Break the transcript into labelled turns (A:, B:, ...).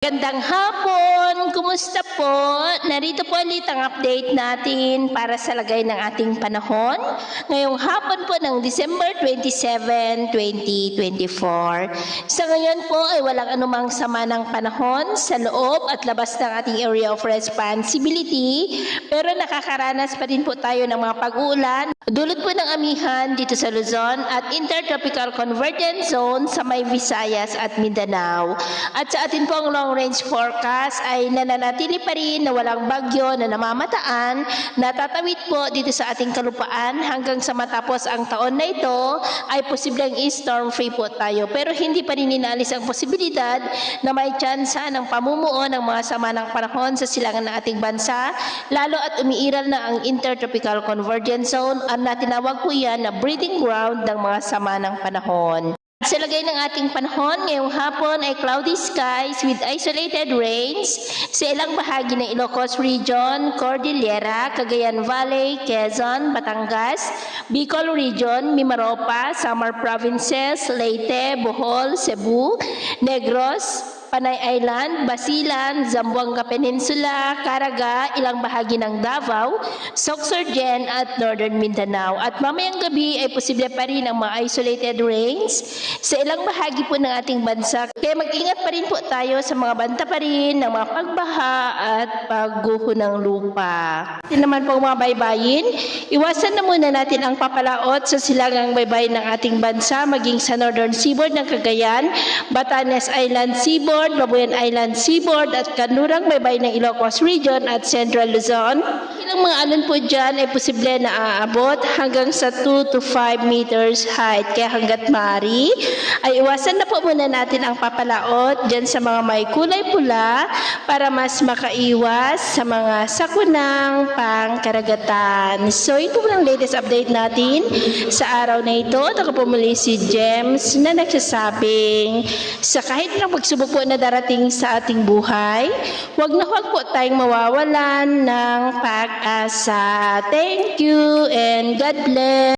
A: Magandang hapon! Kumusta po? Narito po ulit ang update natin para sa lagay ng ating panahon. Ngayong hapon po ng December 27, 2024. Sa ngayon po ay walang anumang sama ng panahon sa loob at labas ng ating area of responsibility. Pero nakakaranas pa din po tayo ng mga pag-uulan. Dulot po ng amihan dito sa Luzon at Intertropical Convergence Zone sa may Visayas at Mindanao. At sa atin pong long-range forecast ay nananatili pa rin na walang bagyo na namamataan, natatawid po dito sa ating kalupaan hanggang sa matapos ang taon na ito ay posibleng storm-free po tayo. Pero hindi pa rin inaalis ang posibilidad na may tsansa ng pamumuo ng mga sama ng panahon sa silangan ng ating bansa, lalo at umiiral na ang Intertropical Convergence Zone at natinawag po yan na breeding ground ng mga sama ng panahon. Sa lagay ng ating panahon, ngayong hapon ay cloudy skies with isolated rains sa ilang bahagi ng Ilocos Region, Cordillera, Cagayan Valley, Quezon, Batangas, Bicol Region, Mimaropa, Samar Provinces, Leyte, Bohol, Cebu, Negros, Panay Island, Basilan, Zamboanga Peninsula, Caraga, ilang bahagi ng Davao, Sorsogon at Northern Mindanao. At mamayang gabi ay posible pa rin ang mga isolated rains sa ilang bahagi po ng ating bansa. Kaya mag-ingat pa rin po tayo sa mga banta pa rin ng mga pagbaha at pagguho ng lupa. Ito naman po mga baybayin, iwasan na muna natin ang papalaot sa silangang baybayin ng ating bansa, maging sa Northern Seaboard ng Cagayan, Batanes Island Seaboard, Babuyan Island Seaboard at kanlurang baybay ng Ilocos Region at Central Luzon. Ilang mga alon po dyan ay posible na aabot hanggang sa 2 to 5 meters height. Kaya hanggat maaari ay iwasan na po muna natin ang papalaot dyan sa mga may kulay pula para mas makaiwas sa mga sakunang pangkaragatan. So ito po ang latest update natin sa araw na ito. Ako po muli si James na nagsasabing sa kahit na pagsubok po na darating sa ating buhay, huwag na huwag po tayong mawawalan ng pag-asa. Thank you and God bless.